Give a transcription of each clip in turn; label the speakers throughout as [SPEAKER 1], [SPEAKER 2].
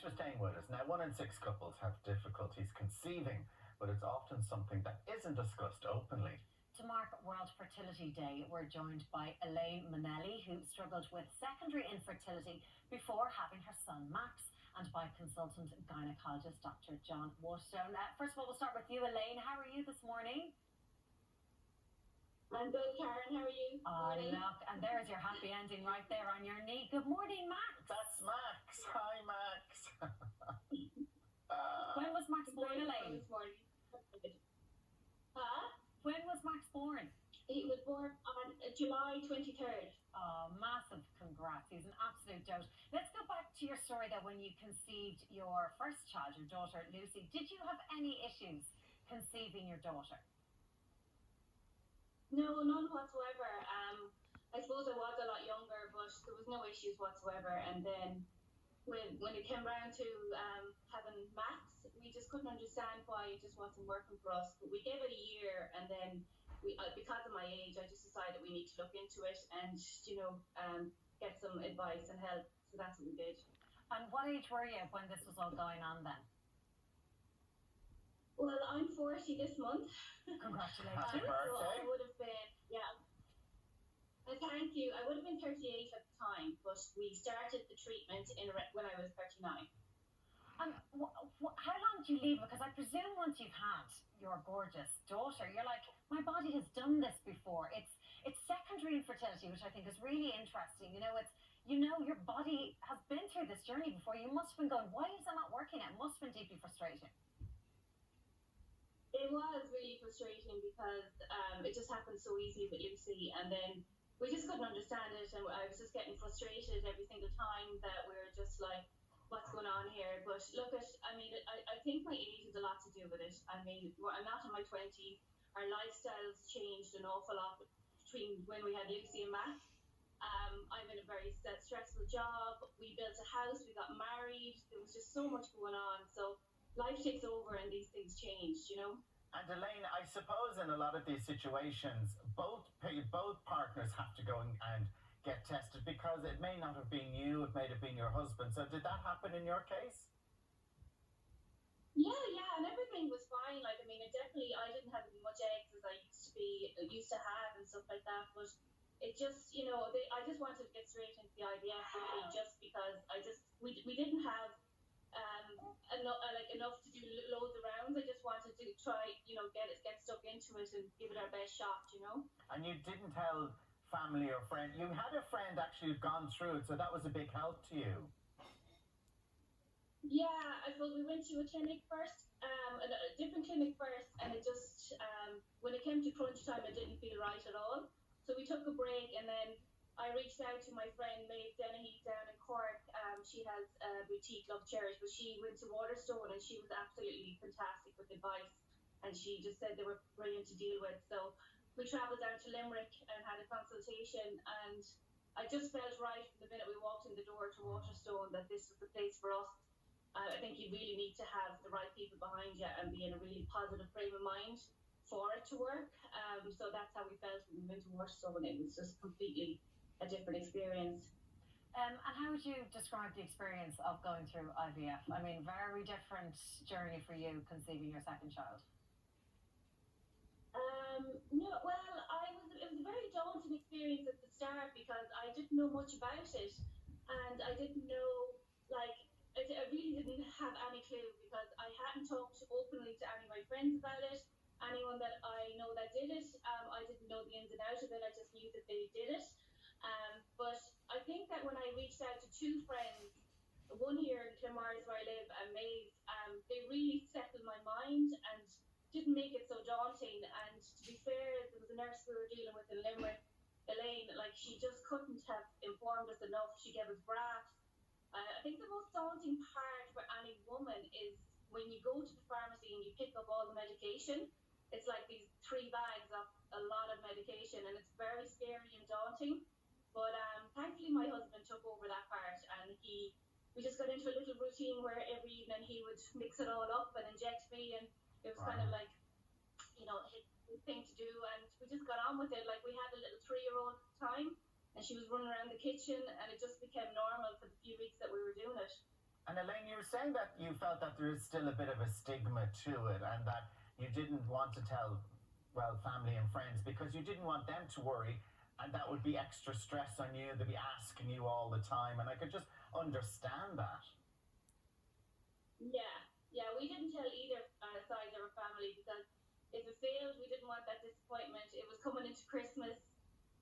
[SPEAKER 1] for staying with us. Now, 1 in 6 couples have difficulties conceiving, but it's often something that isn't discussed openly.
[SPEAKER 2] To mark World Fertility Day, we're joined by Elaine, who struggled with secondary infertility before having her son Max, and by consultant gynecologist Dr John Waterstone. First of all, we'll start with you, Elaine. How are you this morning?
[SPEAKER 3] I'm good, Karen. How are you?
[SPEAKER 2] Oh, look, and there's your happy ending right there on your knee. Good morning, Max.
[SPEAKER 1] That's Max. Hi, Max.
[SPEAKER 2] When was Max born, Elaine?
[SPEAKER 3] This morning. Huh?
[SPEAKER 2] When was Max born?
[SPEAKER 3] He was born on July 23rd.
[SPEAKER 2] Oh, massive congrats. He's an absolute dote. Let's go back to your story, though, when you conceived your first child, your daughter, Lucy. Did you have any issues conceiving your daughter?
[SPEAKER 3] No, none whatsoever. I suppose I was a lot younger, but there was no issues whatsoever. And then when it came round to having Max, we just couldn't understand why it just wasn't working for us. But we gave it a year, and then because of my age, I just decided we need to look into it and get some advice and help. So that's what we did.
[SPEAKER 2] And what age were you when this was all going on then?
[SPEAKER 3] Well, I'm 40 this month.
[SPEAKER 2] Congratulations.
[SPEAKER 1] Happy birthday.
[SPEAKER 3] So I would have been, thank you. I would have been 38 at the time, but we started the treatment when I was 39.
[SPEAKER 2] And how long did you leave? Because I presume once you've had your gorgeous daughter, you're like, my body has done this before. It's secondary infertility, which I think is really interesting. Your body has been through this journey before. You must have been going, why is it not working? It must have been deeply frustrating.
[SPEAKER 3] It was really frustrating because it just happened so easy with Lucy, and then we just couldn't understand it, and I was just getting frustrated every single time that we were just like, what's going on here? But look, I think my age has a lot to do with it. I mean, I'm not in my 20s. Our lifestyles changed an awful lot between when we had Lucy and Max. I'm in a very stressful job. We built a house. We got married. There was just so much going on. So life takes over and these things change,
[SPEAKER 1] And Elaine, I suppose in a lot of these situations, both partners have to go and get tested, because it may not have been you, it may have been your husband. So did that happen in your case?
[SPEAKER 3] Yeah, and everything was fine. I didn't have as much eggs as I used to have and stuff like that. But it just, I just wanted to get straight into the IVF really, just because we didn't have enough to do loads of rounds. I just wanted to try, get stuck into it and give it our best shot,
[SPEAKER 1] And you didn't tell family or friend. You had a friend actually who'd gone through it, so that was a big help to you.
[SPEAKER 3] Yeah, I suppose we went to a clinic first, a different clinic first, and it just, when it came to crunch time, it didn't feel right at all. So we took a break, and then I reached out to my friend Maeve Dennehy down in Cork. She has a boutique, Love Cherish, but she went to Waterstone, and she was absolutely fantastic with advice, and she just said they were brilliant to deal with. So we travelled down to Limerick and had a consultation, and I just felt right from the minute we walked in the door to Waterstone that this was the place for us. I think you really need to have the right people behind you and be in a really positive frame of mind for it to work. So that's how we felt when we went to Waterstone. It was just completely a different experience.
[SPEAKER 2] And how would you describe the experience of going through IVF? I mean, very different journey for you conceiving your second child.
[SPEAKER 3] No, well, it was a very daunting experience at the start because I didn't know much about it, and I didn't know, I really didn't have any clue because I hadn't talked openly to any of my friends about it. Anyone that I know that did it, I didn't know the ins and outs of it. I just knew that they did it. But I think that when I reached out to two friends, one here in Clonmars where I live and Maeve, they really settled my mind and didn't make it so daunting. And to be fair, there was a nurse we were dealing with in Limerick, Elaine, she just couldn't have informed us enough. She gave us graphs. I think the most daunting part for any woman is when you go to the pharmacy and you pick up all the medication. It's like these 3 bags of a lot of medication, and it's very scary and daunting. But thankfully my husband took over that part, and we just got into a little routine where every evening he would mix it all up and inject me, and it was kind of like, his thing to do, and we just got on with it. Like, we had a little 3-year-old at the time, and she was running around the kitchen, and it just became normal for the few weeks that we were doing it.
[SPEAKER 1] And Elaine, you were saying that you felt that there is still a bit of a stigma to it, and that you didn't want to tell, well, family and friends because you didn't want them to worry, and that would be extra stress on you. They'd be asking you all the time, and I could just understand that.
[SPEAKER 3] Yeah, yeah, we didn't tell either side of our family because if it failed, we didn't want that disappointment. It was coming into Christmas,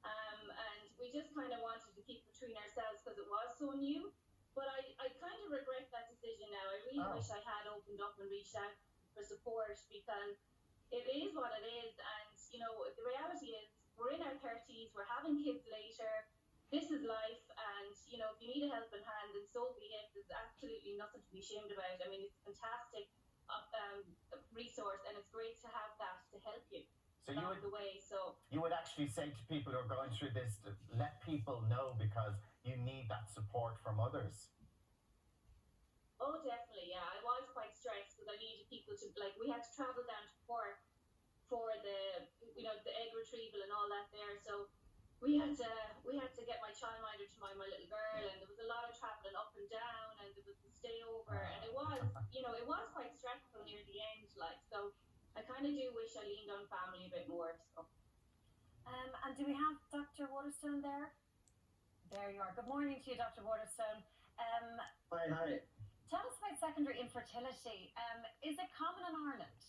[SPEAKER 3] and we just kind of wanted to keep between ourselves because it was so new. But I kind of regret that decision now. I really
[SPEAKER 1] Oh.
[SPEAKER 3] wish I had opened up and reached out for support because it is what it is. And, you know, the reality is we're in our 30s, we're having kids later. This is life. And, you know, if you need a helping hand, then so be it. There's absolutely nothing to be ashamed about. I mean, it's a fantastic resource and it's great to have that to help you
[SPEAKER 1] So you
[SPEAKER 3] along
[SPEAKER 1] would
[SPEAKER 3] the way. So,
[SPEAKER 1] you would actually say to people who are going through this, to let people know because you need that support from others.
[SPEAKER 3] oh, definitely, yeah. I was quite stressed because I needed people to, like, we had to travel down to Cork for the, you know, the egg retrieval and all that there. So we had to get my childminder to my little girl, and there was a lot of traveling up and down, and there was the stay over, and it was, you know, it was quite stressful near the end, like. So I kind of do wish I leaned on family a bit more. So.
[SPEAKER 2] And do we have Dr. Waterstone there? There you are. Good morning to you, Dr. Waterstone.
[SPEAKER 4] Hi.
[SPEAKER 2] Tell us about secondary infertility. Is it common in Ireland?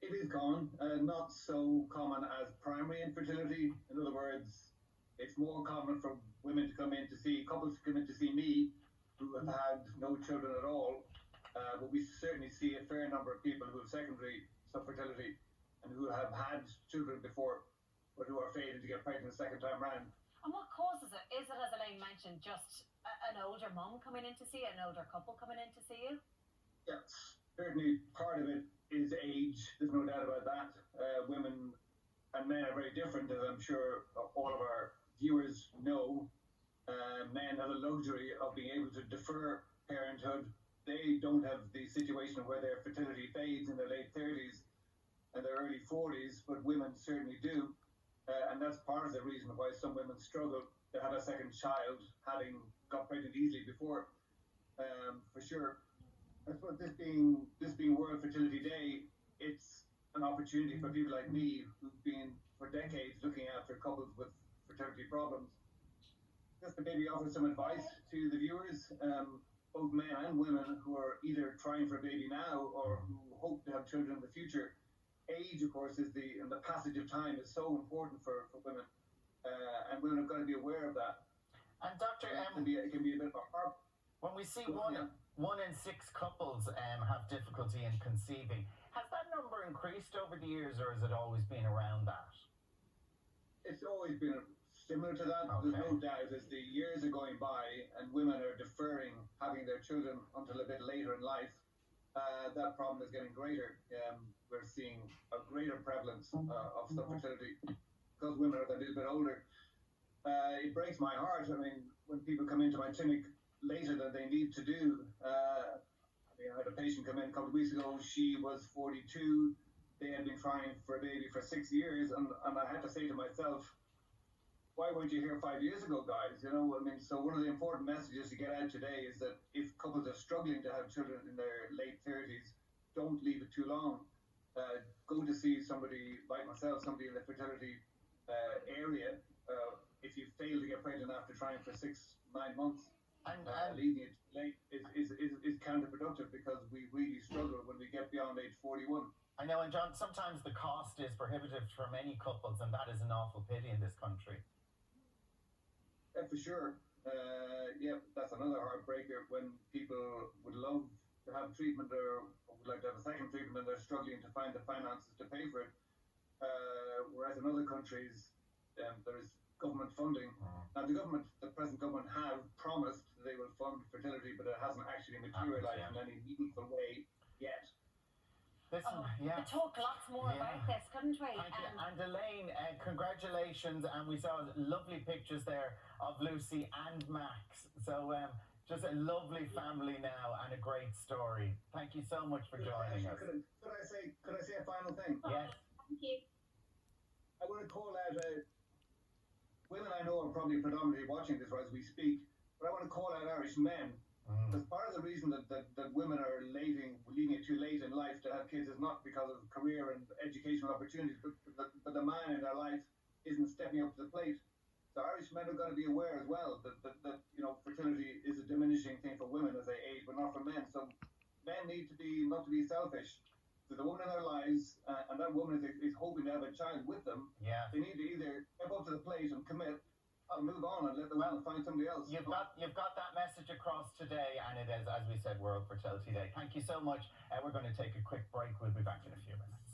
[SPEAKER 4] It is common, not so common as primary infertility. In other words, it's more common for women to come in to see, couples to come in to see me who have had no children at all. But we certainly see a fair number of people who have secondary subfertility and who have had children before, but who are failing to get pregnant the second time round.
[SPEAKER 2] And what causes it? Is it, as Elaine mentioned, just an older mum coming in to see you, an older couple coming in to see you?
[SPEAKER 4] Yeah, certainly part of it is age. There's no doubt about that. Women and men are very different, as I'm sure all of our viewers know. Men have the luxury of being able to defer parenthood. They don't have the situation where their fertility fades in their late 30s and their early 40s, but women certainly do. And that's part of the reason why some women struggle to have a second child, having got pregnant easily before, for sure. I suppose this being World Fertility Day, it's an opportunity for people like me who've been for decades looking after couples with fertility problems, just to maybe offer some advice to the viewers, both men and women who are either trying for a baby now or who hope to have children in the future. Age, of course, is and the passage of time is so important for women, and women have got to be aware of that.
[SPEAKER 1] And Dr.
[SPEAKER 4] It can be a bit of a harp.
[SPEAKER 1] When we see
[SPEAKER 4] Well, yeah.
[SPEAKER 1] 1 in 6 couples have difficulty in conceiving, has that number increased over the years, or has it always been around that?
[SPEAKER 4] It's always been similar to that.
[SPEAKER 1] Okay.
[SPEAKER 4] There's no doubt as the years are going by and women are deferring having their children until a bit later in life, that problem is getting greater. We're seeing a greater prevalence of subfertility because women are a little bit older. It breaks my heart. I mean, when people come into my clinic later than they need to do. I had a patient come in a couple of weeks ago. She was 42. They had been trying for a baby for 6 years, and I had to say to myself, why weren't you here 5 years ago, guys? You know, I mean, so one of the important messages to get out today is that if couples are struggling to have children in their late 30s, don't leave it too long. Go to see somebody like myself, somebody in the fertility area. If you fail to get pregnant after trying for 6-9 months, leaving it late is counterproductive because we really struggle when we get beyond age 41.
[SPEAKER 1] I know, and John, sometimes the cost is prohibitive for many couples, and that is an awful pity in this country.
[SPEAKER 4] Yeah, for sure. Yeah, that's another heartbreaker when people would love to have treatment or would like to have a second treatment and they're struggling to find the finances to pay for it. Whereas in other countries, there is government funding. Now, the present government have promised they will fund fertility, but it hasn't actually materialized in any meaningful way yet.
[SPEAKER 1] Listen,
[SPEAKER 2] We could talk lots more about this, couldn't we?
[SPEAKER 1] Thank you. And Elaine, congratulations. And we saw lovely pictures there of Lucy and Max. So just a lovely family now and a great story. Thank you so much for joining us.
[SPEAKER 4] Could I say a final thing?
[SPEAKER 1] Yes.
[SPEAKER 3] Thank you.
[SPEAKER 4] I want to call out women I know are probably predominantly watching this as we speak. But I want to call out Irish men. Because part of the reason that women are leaving it too late in life to have kids is not because of career and educational opportunities, but the man in their life isn't stepping up to the plate. So Irish men have got to be aware as well that fertility is a diminishing thing for women as they age, but not for men. So men need to be not to be selfish. There's a woman in their lives, and that woman is hoping to have a child with them.
[SPEAKER 1] Yeah.
[SPEAKER 4] They need to either step up to the plate and commit, or move on and let the woman find somebody else.
[SPEAKER 1] You've got that message across today, and it is, as we said, World Fertility Day. Thank you so much. We're going to take a quick break. We'll be back in a few minutes.